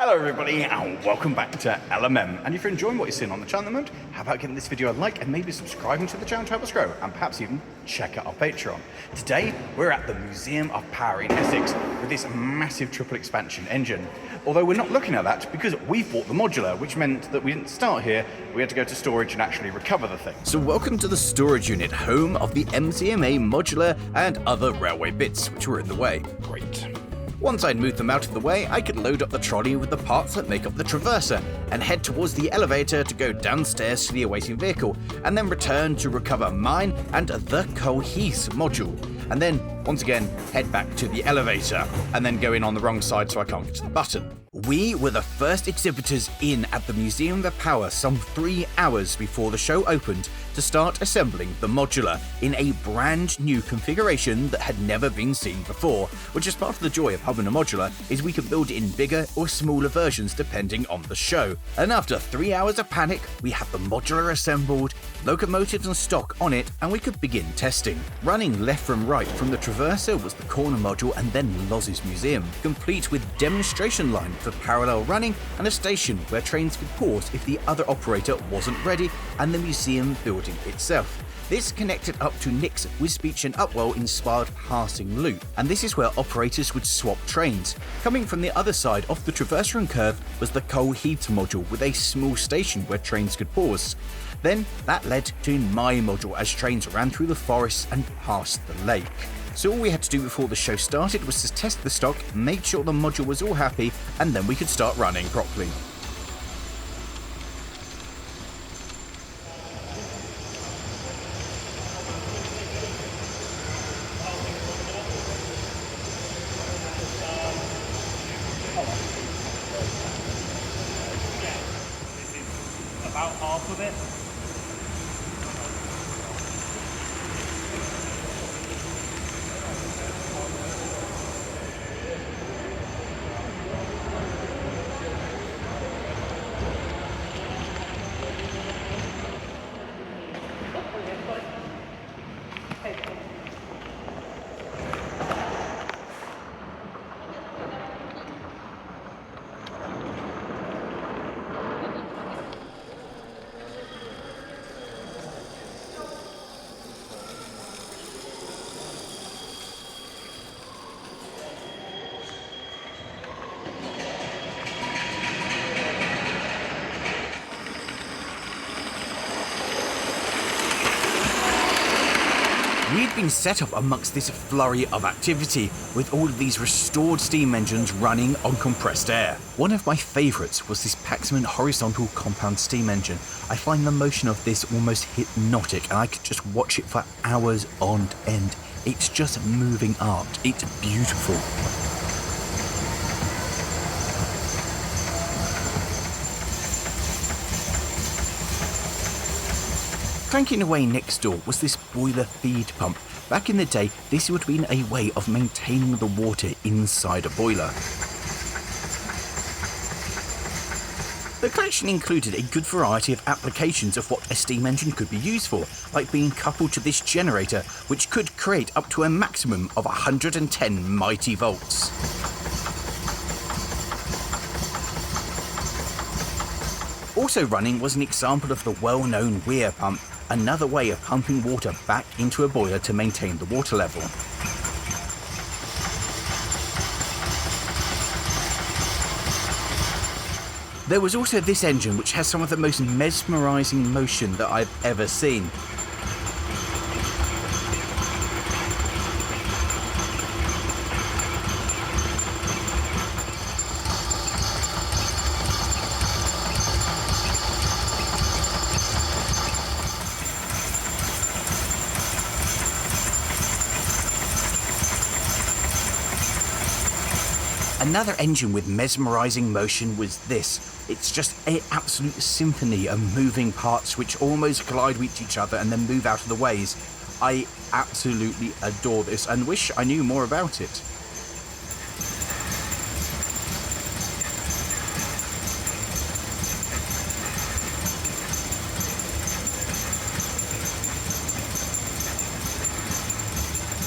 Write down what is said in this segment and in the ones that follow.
Hello everybody and welcome back to LMM, and if you're enjoying what you're seeing on the channel at the moment, how about giving this video a like and maybe subscribing to the channel to help us grow, and perhaps even check out our Patreon. Today we're at the Museum of Power in Essex with this massive triple expansion engine. Although we're not looking at that because we bought the modular, which meant that we didn't start here, we had to go to storage and actually recover the thing. So welcome to the storage unit, home of the NCMA Modular and other railway bits which were in the way. Great. Once I'd moved them out of the way, I could load up the trolley with the parts that make up the traverser and head towards the elevator to go downstairs to the awaiting vehicle, and then return to recover mine and the Cohese module, and then once again head back to the elevator and then go in on the wrong side so I can't get to the button. We were the first exhibitors in at the Museum of Power some 3 hours before the show opened to start assembling the modular in a brand new configuration that had never been seen before, which is part of the joy of having a modular, is we can build it in bigger or smaller versions depending on the show. And after 3 hours of panic, we had the modular assembled, locomotives and stock on it, and we could begin testing. Running left from right from the traverser was the corner module and then Lozz's museum, complete with demonstration line for parallel running and a station where trains could pause if the other operator wasn't ready, and the museum building itself. This connected up to Nick's Wisbeach and Upwell inspired passing loop, and this is where operators would swap trains. Coming from the other side of the traverser and curve was the Cohese module with a small station where trains could pause. Then that led to my module as trains ran through the forests and past the lake. So all we had to do before the show started was to test the stock, make sure the module was all happy, and then we could start running properly. About half of it. We'd been set up amongst this flurry of activity, with all of these restored steam engines running on compressed air. One of my favourites was this Paxman horizontal compound steam engine. I find the motion of this almost hypnotic, and I could just watch it for hours on end. It's just moving art. It's beautiful. Cranking away next door was this boiler feed pump. Back in the day, this would have been a way of maintaining the water inside a boiler. The collection included a good variety of applications of what a steam engine could be used for, like being coupled to this generator, which could create up to a maximum of 110 mighty volts. Also running was an example of the well-known weir pump, another way of pumping water back into a boiler to maintain the water level. There was also this engine, which has some of the most mesmerising motion that I've ever seen. Another engine with mesmerising motion was this. It's just an absolute symphony of moving parts which almost collide with each other and then move out of the ways. I absolutely adore this and wish I knew more about it.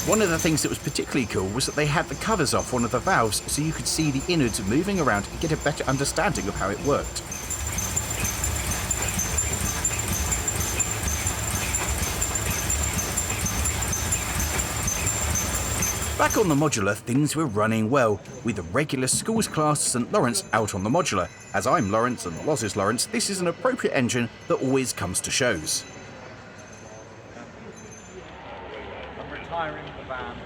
One of the things that was particularly cool was that they had the covers off one of the valves so you could see the innards moving around and get a better understanding of how it worked. Back on the Modular, things were running well, with the regular schools class St Lawrence out on the Modular. As I'm Lawrence and Lozz is Lawrence, this is an appropriate engine that always comes to shows. I'm retiring the van.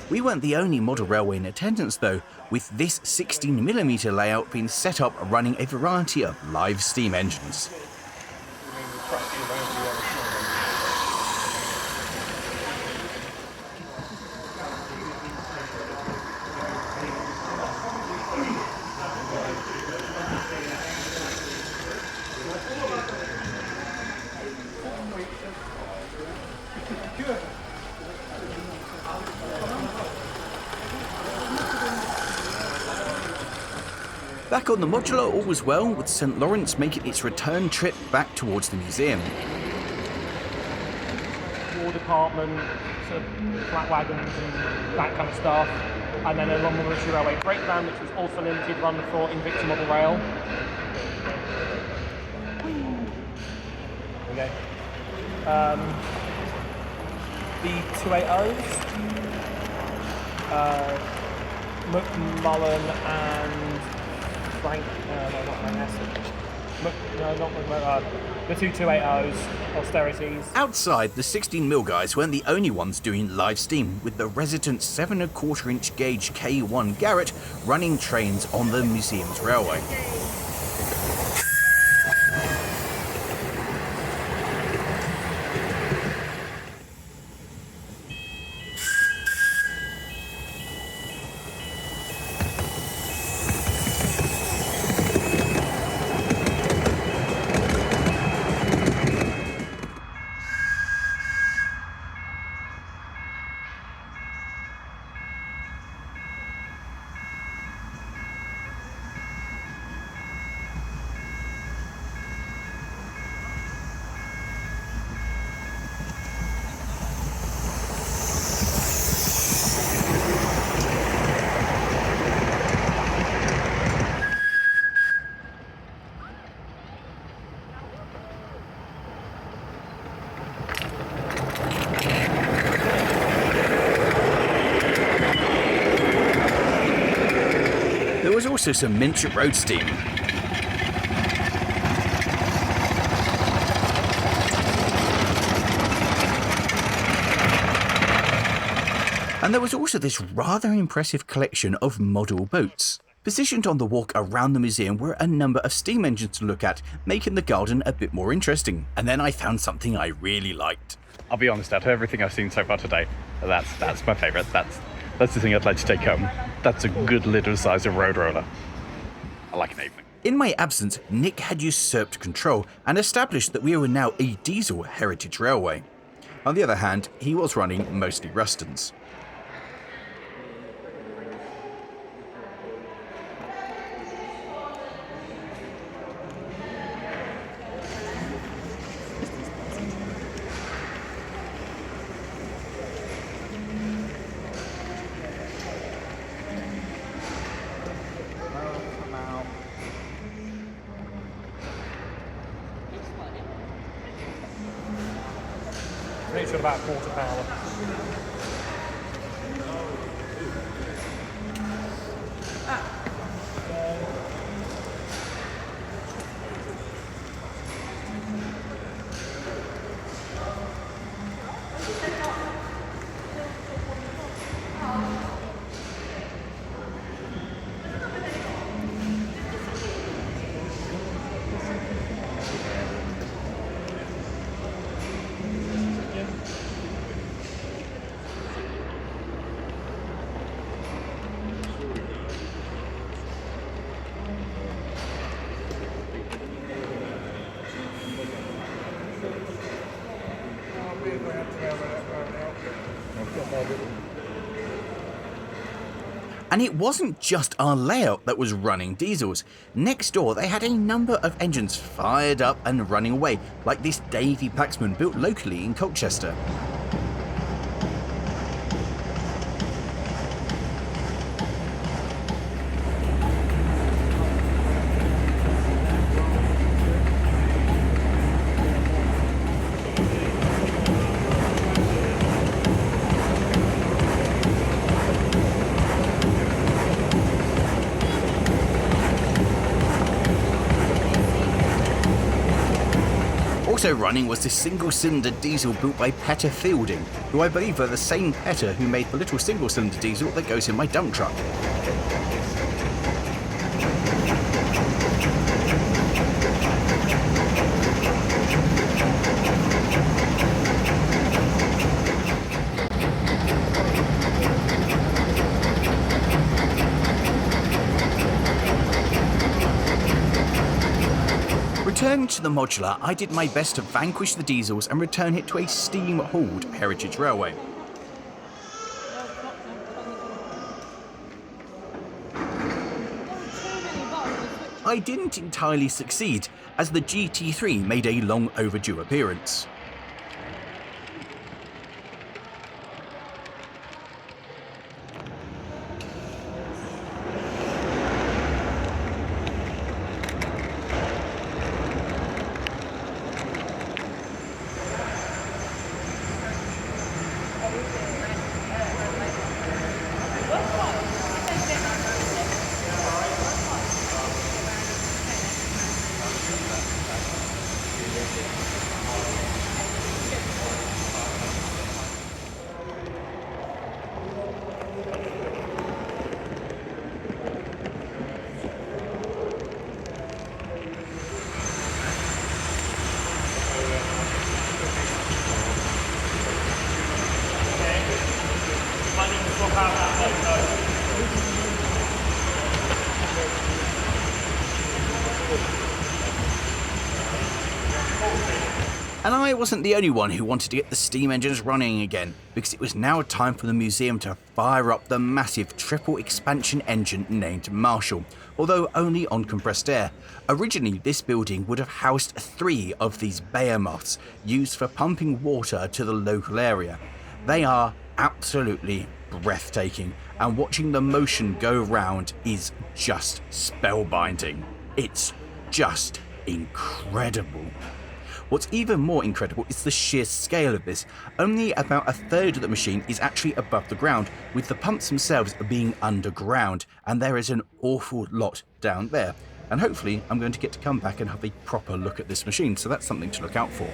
We weren't the only model railway in attendance though, with this 16mm layout being set up running a variety of live steam engines. Back on the Modular, all was well, with St Lawrence making its return trip back towards the museum. War department, sort of flat wagons and that kind of stuff. And then a London Military Railway freight van, which was also limited, run for Invicta Model Rail. Okay. The 280s, McMullen and Frank, no, not Frank Heston. The two 280s, austerities. Outside, the 16mm guys weren't the only ones doing live steam, with the resident 7¼ gauge K1 Garrett running trains on the museum's railway. There was also some miniature road steam. And there was also this rather impressive collection of model boats. Positioned on the walk around the museum were a number of steam engines to look at, making the garden a bit more interesting. And then I found something I really liked. I'll be honest, out of everything I've seen so far today, that's my favourite. That's the thing I'd like to take home. That's a good little size of road roller. I like an evening. In my absence, Nick had usurped control and established that we were now a diesel heritage railway. On the other hand, he was running mostly Rustons. It's got about a quarter power. And it wasn't just our layout that was running diesels. Next door, they had a number of engines fired up and running away, like this Davy Paxman built locally in Colchester. Also running was this single-cylinder diesel built by Peta Fielding, who I believe are the same Peta who made the little single-cylinder diesel that goes in my dump truck. Returning to the Modular, I did my best to vanquish the diesels and return it to a steam-hauled heritage railway. I didn't entirely succeed, as the GT3 made a long overdue appearance. And I wasn't the only one who wanted to get the steam engines running again, because it was now time for the museum to fire up the massive triple expansion engine named Marshall, although only on compressed air. Originally, this building would have housed 3 of these behemoths used for pumping water to the local area. They are absolutely breathtaking, and watching the motion go round is just spellbinding. It's just incredible. What's even more incredible is the sheer scale of this. Only about a third of the machine is actually above the ground, with the pumps themselves being underground, and there is an awful lot down there. And hopefully I'm going to get to come back and have a proper look at this machine, so that's something to look out for.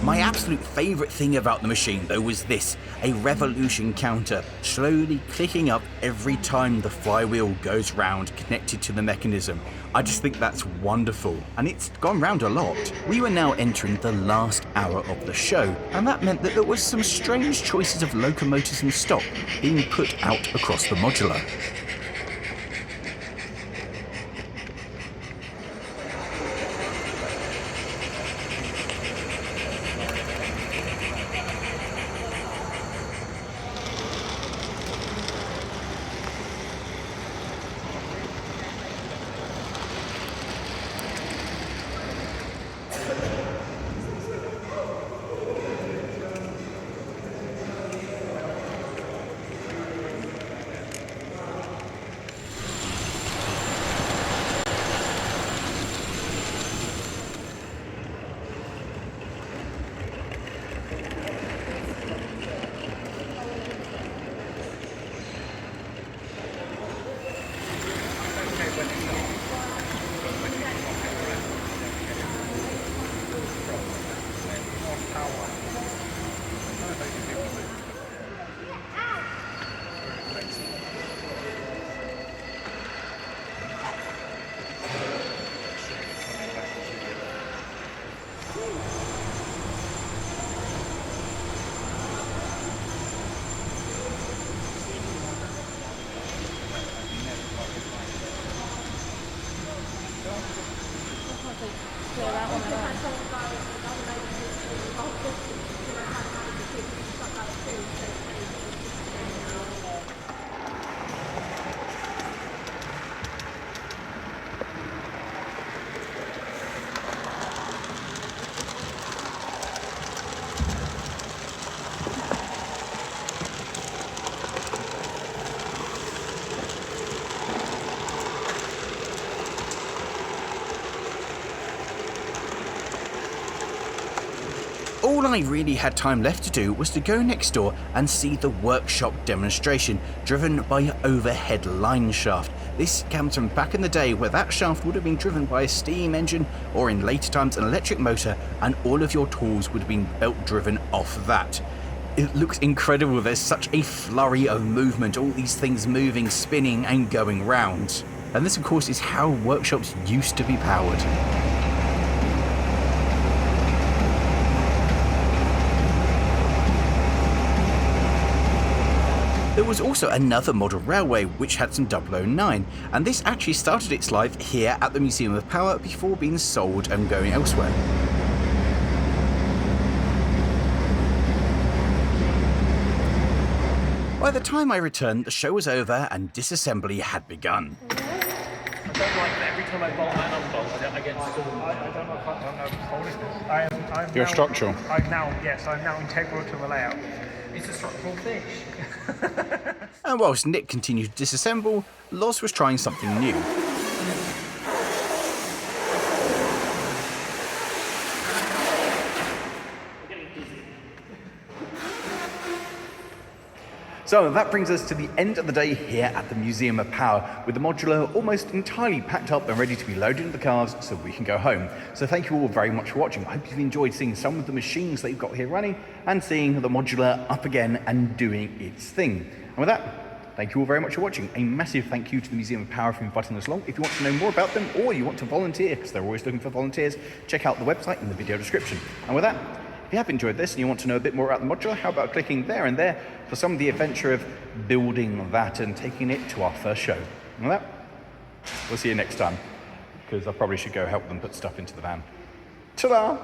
My absolute favourite thing about the machine though was this, a revolution counter, slowly clicking up every time the flywheel goes round connected to the mechanism. I just think that's wonderful, and it's gone round a lot. We were now entering the last hour of the show, and that meant that there was some strange choices of locomotives in stock being put out across the Modular. I really had time left to do was to go next door and see the workshop demonstration, driven by an overhead line shaft. This comes from back in the day where that shaft would have been driven by a steam engine, or in later times an electric motor, and all of your tools would have been belt driven off that. It looks incredible. There's such a flurry of movement, all these things moving, spinning and going round. And this of course is how workshops used to be powered. There was also another model railway which had some 009, and this actually started its life here at the Museum of Power before being sold and going elsewhere. By the time I returned, the show was over and disassembly had begun. I don't like that every time I bolt and unbolt, I get stalled. I don't know if I'm holding this. I'm You're now, structural. I'm now integral to the layout. It's a structural fish. And whilst Nick continued to disassemble, Lozz was trying something new. So that brings us to the end of the day here at the Museum of Power, with the modular almost entirely packed up and ready to be loaded into the cars so we can go home. So thank you all very much for watching. I hope you've enjoyed seeing some of the machines that you've got here running and seeing the modular up again and doing its thing. And with that, thank you all very much for watching. A massive thank you to the Museum of Power for inviting us along. If you want to know more about them or you want to volunteer, because they're always looking for volunteers, check out the website in the video description. And with that, if you have enjoyed this and you want to know a bit more about the modular, how about clicking there and there for some of the adventure of building that and taking it to our first show. And with that, we'll see you next time, because I probably should go help them put stuff into the van. Ta-da!